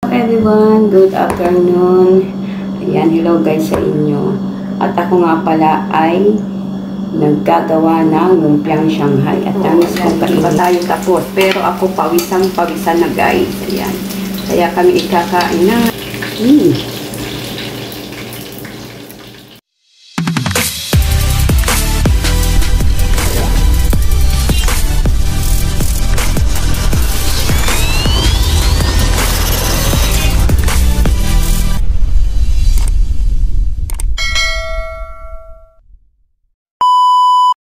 Everyone, good afternoon. Ayan, hello guys sa inyo. At ako nga pala ay naggagawa ng lumpiang Shanghai. At tamis ko pa tayo tapos. Pero ako pawisan na guys. Ayan. Kaya kami ikakain na.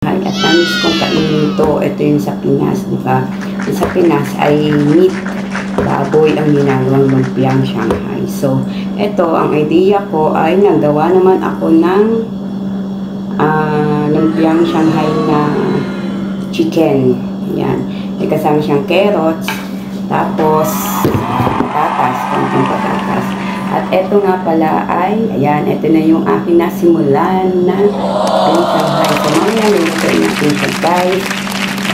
At tamis kong kainin ito. Ito yung sa Pinas, di ba? Sa Pinas ay meat, baboy ang ginagawang lumpiang Shanghai. So, ito, ang idea ko ay nagawa naman ako ng lumpiang Shanghai na chicken. Yan. May kasama siyang carrots, tapos patatas, konting patatas. At ito nga pala ay, ayan, ito na yung aking nasimulan na Shanghai. So, mamaya nilagay natin siya guys.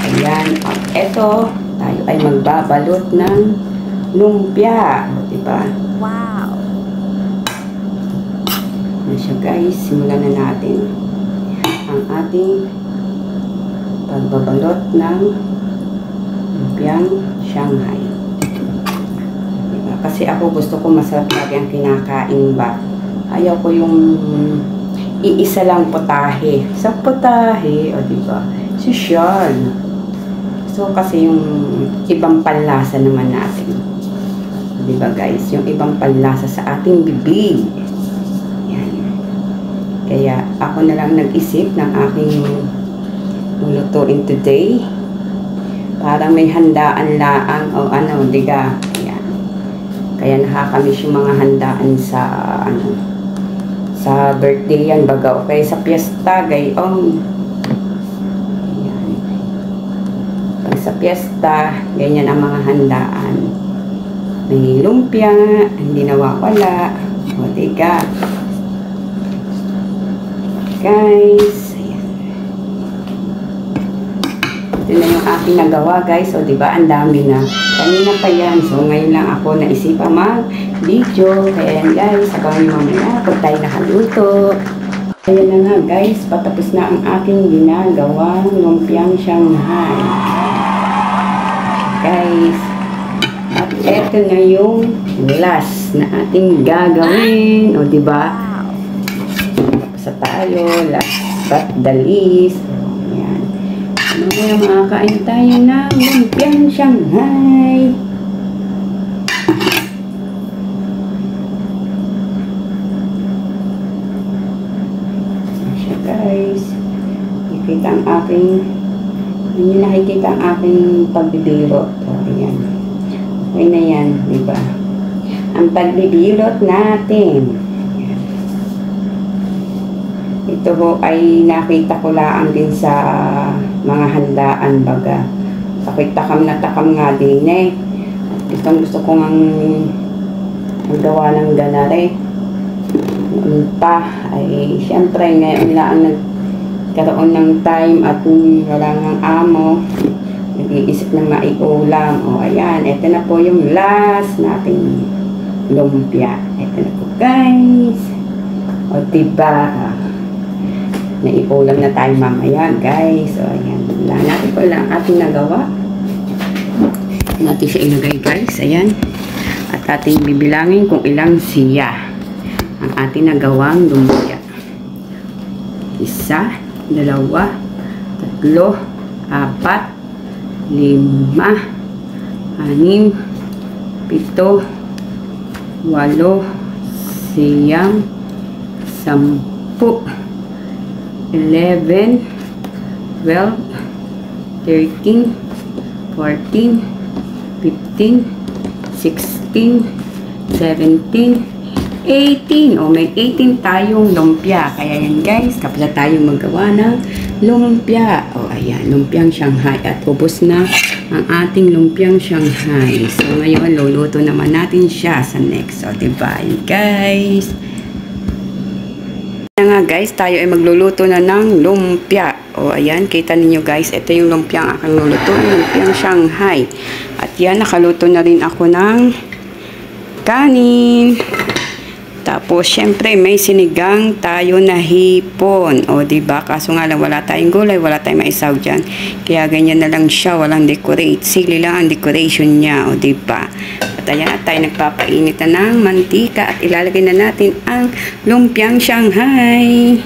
Ayan, at ito, tayo ay magbabalot ng lumpia. Diba? Wow! Ayan siya guys, simulan na natin ang ating pagbabalot ng lumpiang Shanghai. Kasi ako gusto ko masarap lagi ang kinakain ba. Ayaw ko yung iisa lang potahe. Sa potahe, o diba, sosyal. So kasi yung ibang panlasa naman natin. Diba guys, yung ibang panlasa sa ating bibig. Yan. Kaya ako na lang nag-isip ng aking lulutuin today. Parang may handaan laang o ano, diga. Kaya nakakamiss yung mga handaan sa sa birthday yan baga o kaya sa piyesta gayon. Ayan. Pag sa piyesta, ganyan ang mga handaan. May lumpia, hindi nawawala. O diga. Guys, ayan. Ito na yung aking nagawa guys. O diba, ang dami na. Kanina pa yan. So, ngayon lang ako naisipan mag-video. Kaya yan guys, abangan nyo mamaya pag tayo nakaluto. Ayan na nga guys, patapos na ang aking ginagawang lumpiang Shanghai. Guys, at eto na yung last na ating gagawin. O diba? Tapos na tayo. Last but the least. Mamaya makakain tayo ng lumpiang Shanghai. Siya guys. Nakikita ang aking, hindi nakikita ang aking pagbibilot. O, ayan. Okay na yan, diba? Ang pagbibilot natin. Ito ho ay nakita ko lang din sa mga handaan baga. Ako'y takam na takam nga din eh. At gusto ko ngang magawa ng ganare. Noon pa ay siyempre ngayon lang nagkaroon ng time at wala ng amo. Nag-iisip ng maiulam. O ayan, ito na po yung last nating lumpia. Ito na po guys. O diba? Naiulam na tayo mamaya guys. So ayan, natin po lang ating nagawa. Natin siya ilagay guys. Ayan. At ating bibilangin kung ilang siya ang ating nagawang lumpia. 1, 2, 3, 4, 5, 6, 7, 8, 9, 10, 11, 12, 13, 14, 15, 16, 17, 18. O, may 18 tayong lumpia. Kaya yan guys, kapag tayong magawa ng lumpia. O, ayan, lumpiang Shanghai. At ubos na ang ating lumpiang Shanghai. So, ngayon, luluto naman natin siya sa next. O, diba, yan guys. Na nga guys, tayo ay magluluto na ng lumpia. O ayan, kita ninyo guys, ito yung lumpia ang aking luluto, lumpiang Shanghai. At yan, nakaluto na rin ako ng kanin. Tapos, syempre, may sinigang tayo na hipon. O, diba? Kaso nga lang, wala tayong gulay, wala tayong maisaw dyan. Kaya, ganyan na lang siya. Walang decorate. Sili lang ang decoration niya. O, diba? At ayan, at tayo nagpapainit na ng mantika. At ilalagay na natin ang lumpiang Shanghai.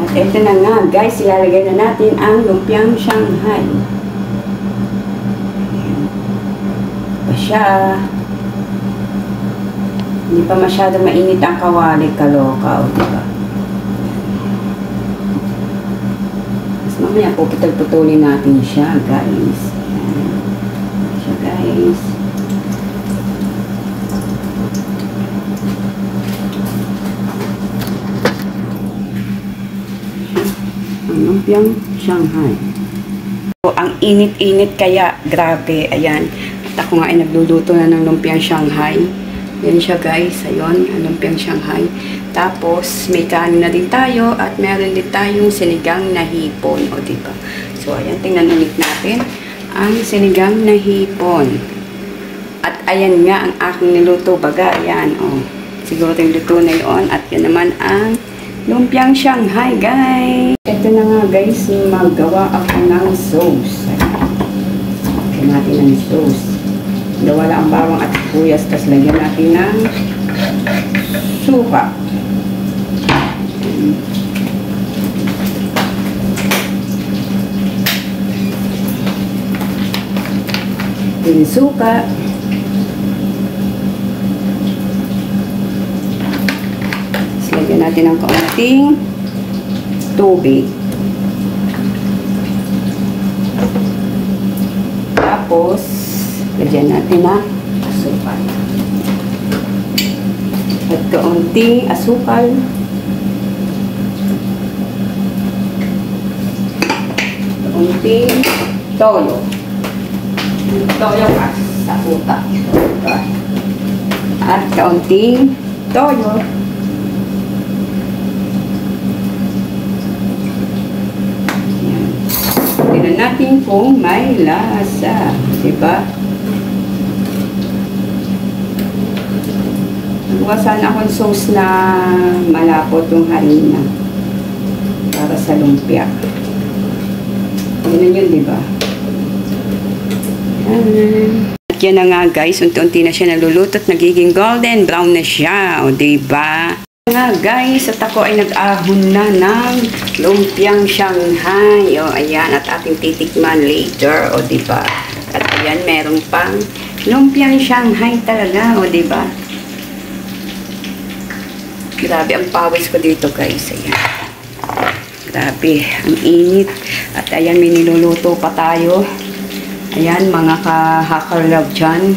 At ito na nga, guys. Ilalagay na natin ang lumpiang Shanghai. Ayan. Pa siya. Hindi pa masyado mainit ang kawali, kaloka, o diba? Mas mamaya po putol-putulin natin siya, guys. Ayan. Siya, guys. Ang lumpiang Shanghai. So, ang init-init kaya, grabe, ayan. At ako nga ay nagluluto na ng lumpiang Shanghai. Yan siya, guys. Ayun, lumpiang Shanghai. Tapos, may kanin na din tayo at meron din tayong sinigang na hipon. O, diba? So, ayan, tingnan ulit natin ang sinigang na hipon. At ayan nga ang aking niluto. Baga, ayan, o. Siguro yung luto na yun. At yan naman ang lumpiang Shanghai, guys. Ito na nga, guys. Magawa ako ng sauce. Lagyan natin ng sauce. Wala ang bawang at sibuyas, tapos lagyan natin ng suka. Yung suka. Tapos lagyan natin ng kaunting tubig. Tapos lagyan natin na asukal. At kaunting asukal. Kaunting toyo. Toyo ka sa puta. At kaunting toyo. Yan. Tignan natin kung may lasa. Diba? Buwasan akong sauce na malapot yung harina para sa lumpia. Ganun yun, diba? At yan na nga, guys. Unti-unti na siya naluluto at nagiging golden brown na siya. O, diba? Nga, guys. At ako ay nag-ahon na ng lumpiang Shanghai. O, ayan. At ating titikman later. O, diba? At ayan, meron pang lumpiang Shanghai talaga. O, diba? Grabe ang pawis ko dito, guys. Ayan. Grabe, ang init. At ayan, may niluluto pa tayo. Ayan, mga ka-hacker love dyan.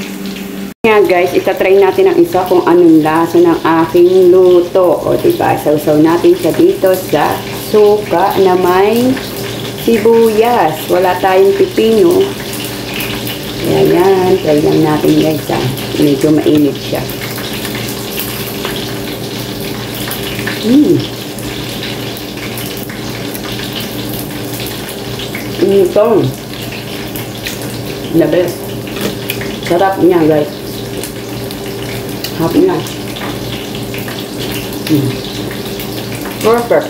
Ayan, guys, itatry natin ang isa kung anong lasa ng aking luto. O, diba? Sausaw natin siya dito sa suka na may sibuyas. Wala tayong pipino. Ayan, try lang natin, guys, ha. Medyo mainit siya. Ito. The best. Sarap niya, guys. Sarap niya. Perfect.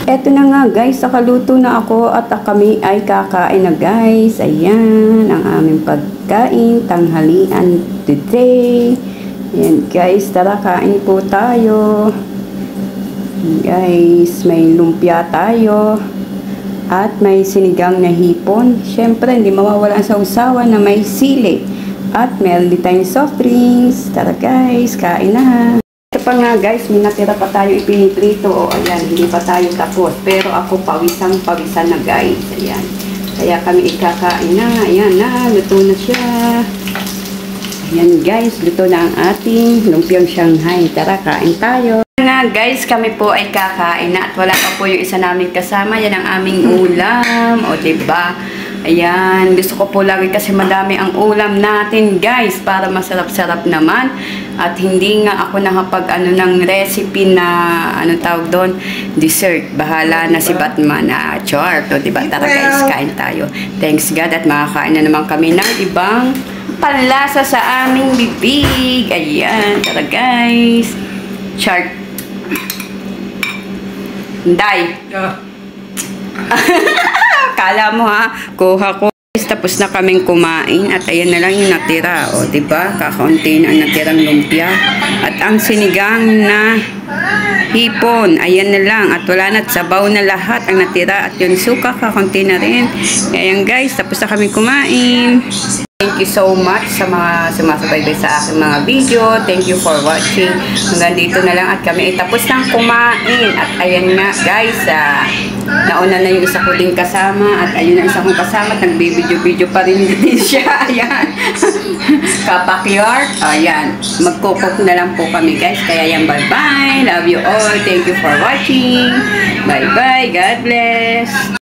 Eto na nga, guys, nakaluto na ako at kami ay kakain na, guys. Ayan, ang aming pagkain, tanghalian today. Ayan, guys, tara, kain po tayo. Guys, may lumpia tayo at may sinigang na hipon. Siyempre, hindi mawawala sa usawa na may sili. At meron din tayong soft drinks. Tara, guys, kain na. Ito pa nga, guys, may natira pa tayo ipiniprito. O, ayan, hindi pa tayo tapos. Pero ako pawisan na, guys. Ayan. Kaya kami ikakain na. Ayan na, luto na siya. Ayan, guys, luto na ang ating lumpiang Shanghai. Tara, kain tayo. Na, guys, kami po ay kakain na. At wala pa po yung isa namin kasama. Yan ang aming ulam. O, diba? Ayan, gusto ko po lagi kasi madami ang ulam natin guys para masarap-sarap naman. At hindi nga ako nakapag ng recipe na tawag doon, dessert. Bahala na si Batman na chart. O diba, tara guys, kain tayo. Thanks God at makakain na naman kami ng ibang panlasa sa aming bibig. Ayan, tara guys. Chart. Day. Kala mo ha, kuha ko. Tapos na kaming kumain at ayan na lang yung natira. O, diba? Kakaunti na ang natirang lumpia. At ang sinigang na hipon, ayan na lang. At wala na, sabaw na lahat ang natira. At yung suka, kakaunti na rin. Ayan guys, tapos na kaming kumain. Thank you so much sa mga sumasabay sa aking mga video. Thank you for watching. Hanggang dito na lang at kami tapos nang kumain. At ayan nga guys, nauna na yung isa ko din kasama. At ayun na isa kong kasama. Nagbibideo-video pa rin din siya. Ayan. Kapakyard. Ayan. Magkukok na lang po kami guys. Kaya yan, bye-bye. Love you all. Thank you for watching. Bye-bye. God bless.